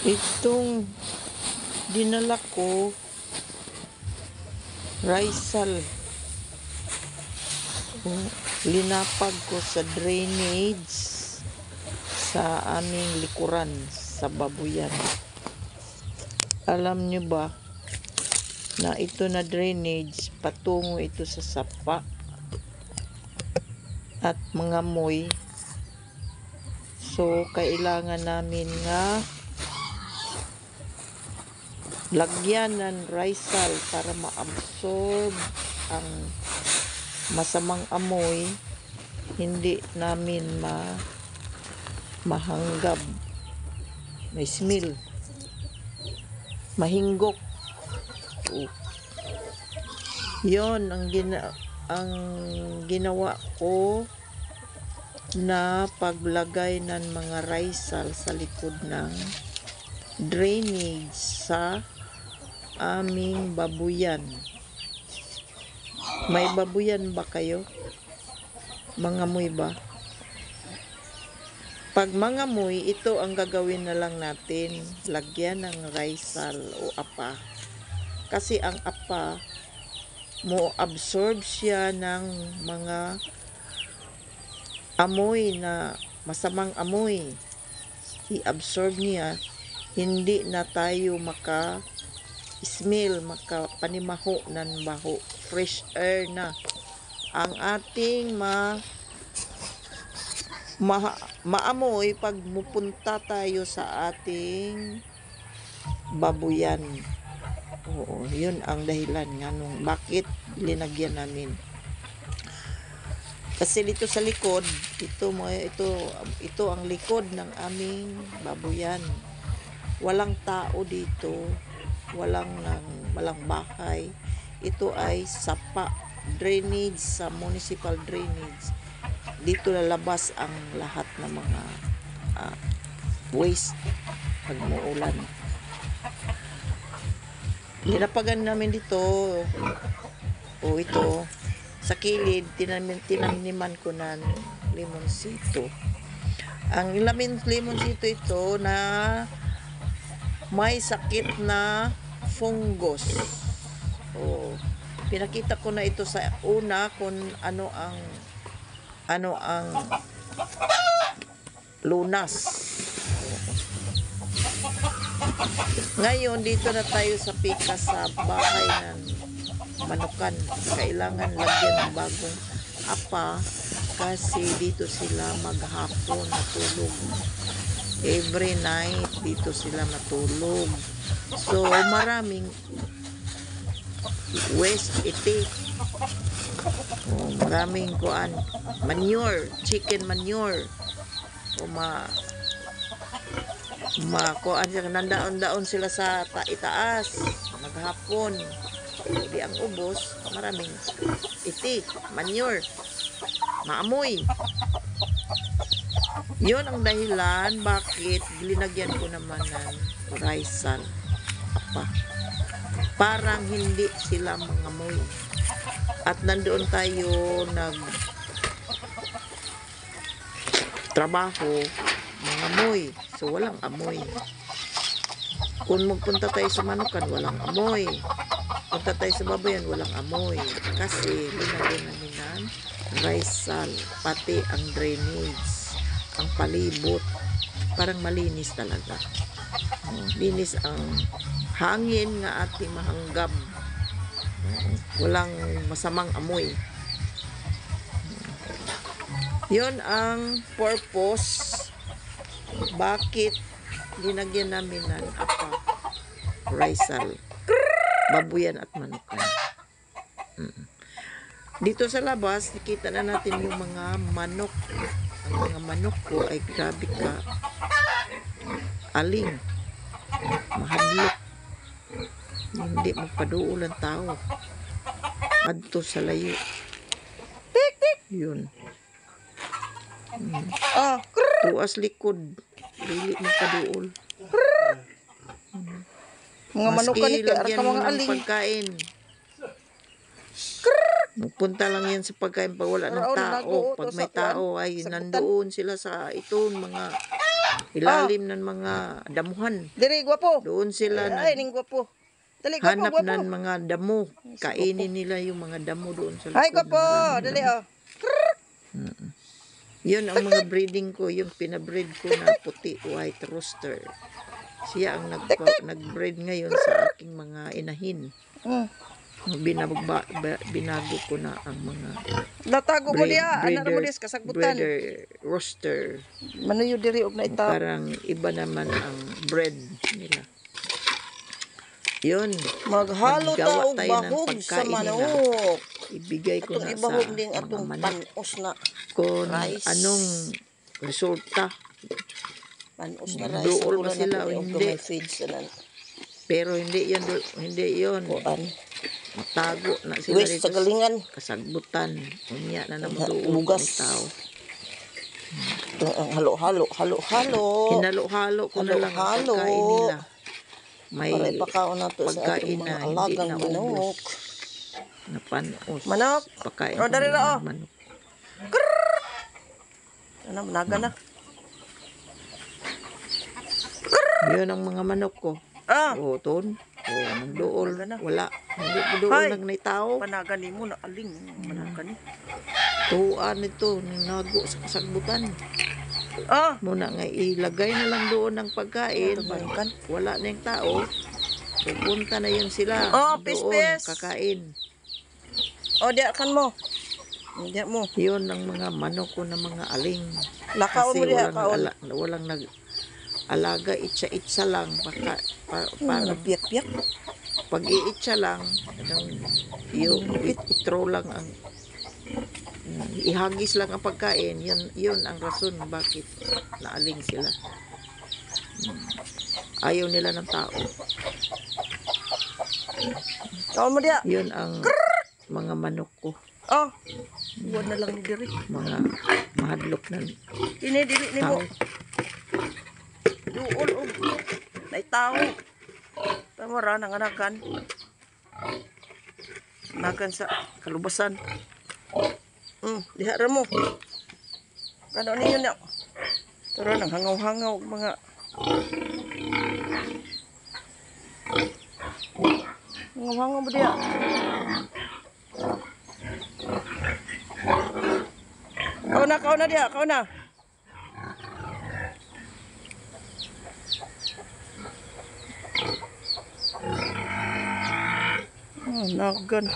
Itong dinala ko, Rizal. Linapag ko sa drainage sa aming likuran sa Babuyan. Alam nyo ba na ito na drainage patungo ito sa sapa at mga moy. So kailangan namin nga lagyan ng Rizal para ma-absorb ang masamang amoy, hindi namin mahanggab, may smell, mahinggok. Yon ang ginawa ko na paglagay ng mga Rizal sa likod ng drainage sa aming babuyan. May babuyan ba kayo? Mangamoy ba? Pag mangamoy, ito ang gagawin na lang natin. Lagyan ng Rizal o apa. Kasi ang apa, mo absorb siya ng mga amoy na masamang amoy. I-absorb niya. Hindi na tayo maka-smell, makapanimaho ng baho. Fresh air na. Ang ating maamoy pag mupunta tayo sa ating babuyan. Oo, yun ang dahilan nga nung bakit linagyan namin. Kasi dito sa likod, ito ang likod ng aming babuyan. Walang tao dito, walang bahay. Ito ay sapa, drainage sa municipal drainage. Dito lalabas ang lahat ng mga waste pag muulan. Linapagan namin dito. Ito sa kilid, tinaniman ko ng limonsito. Ang limonsito ito na may sakit na fungus. Pinakita ko na ito sa una kung ano ang lunas. Ngayon, dito na tayo sa pika sa bahay ng manukan. Kailangan lagyan ng bagong apa kasi dito sila maghapon natulog. Every night dito sila matulog. So maraming waste iti. Maraming manure, chicken manure. Nandaon-daon sila sa itaas maghapon. Di ang ubos, maraming iti, manure, maamoy. Yun ang dahilan bakit linagyan ko naman ng Rizal apa. Parang hindi sila mangamoy. At nandoon tayo trabaho, mangamoy. So walang amoy. Kung magpunta tayo sa manukan, walang amoy. Punta tayo sa babayan, walang amoy. Kasi linagyan namin ng Rizal, pati ang drainage, ang palibot, parang malinis talaga. Linis ang hangin nga ating mahanggab. Walang masamang amoy. Yon ang purpose bakit linagyan namin ng apa, Rizal, babuyan at manukan. Dito sa labas, nakita na natin yung mga manok. Ang mga manok ko ay grabe ka aling, mahadlok, hindi magpaduol ang tao adto sa layo. Yun. Tuas likod, dili magpaduol. Mga manukan ni kaya ka mga aling pagkain. Magpunta lang yan sa pagkain pag wala ng tao. Pag may tao ay nandoon sila sa itong mga ilalim ng mga damuhan. Diri gwapo. Doon sila Ay, ning gwapo. Dali gwapo, hanap gwapo. ng mga damo. Kainin nila yung mga damo doon sa Ay, likod. gwapo. Maraming Dali damo. Yun ang mga breeding ko, yung pinabreed ko na puti white rooster. Siya ang nag-breed ngayon sa aking mga inahin. Mm. Binago ko na ang mga Natago mo diya, anak mo diya kasagbutan. breeder rooster. Manuyo diri og na ita. Parang iba naman ang bread nila. Yun. Maghalo ta Maggawa og tayo ng bahog sa pagkain nila. manok. Ibigay ko Atong na sa ibahog ding mga atong manok panos na. kung rice. anong resulta. Panos na rice. Dool ba Wala na sila to o og hindi? gamay feeds na. Pero hindi yun. Kuan. Matago na sila West dito sa galingan. kasagbutan. Unya na naman doon Bugas. ng tao. Ang halo-halo. Hinalo-halo ko na lang ang Halo-halo. pagkain nila. May Para ipakaon na to sa pagkain atong na mga hindi alagang naubos. manok. Na panos. Manok. Pagkain O, dari ko na, ng oh. manok. Ano, managa na. Yun ang mga manok ko. Ah, Oo, ton. Oo, nagdool. Wala na. Wala. Hindi ko doon Hay. nagnaytao. panaga ni mo na aling. Managa ni. Tuan ito, ninago sa kasagbutan. Ah, Muna nga ilagay na lang doon ang pagkain. Tabankan. Wala na yung tao. Pupunta na yun sila. Oh, doon, pis-pis. kakain. o diya kan mo. Diya mo. Yun ang mga manok ko na mga aling. Lakaon mo diya, kaon. Walang nag-alaga, itsa-itsa lang. Para Piyak-piyak. pag iitsa lang, itro lang ang ihagis lang ang pagkain. Yun ang rason bakit naaling sila. Ayaw nila ng tao. Kaon mo diya. Yun ang mga manok ko. Oh, buwan na lang ni diri. Mga mahadlok na Ini diri ni mo. tao. Duol og naitaw. Tamara nang anakan. Nakan sa kalubasan. Diha ra mo. Kano ninyo na. Tara nang hangaw-hangaw og mga hangaw-hangaw mo diya. Kau na dia, kau na. Nagan.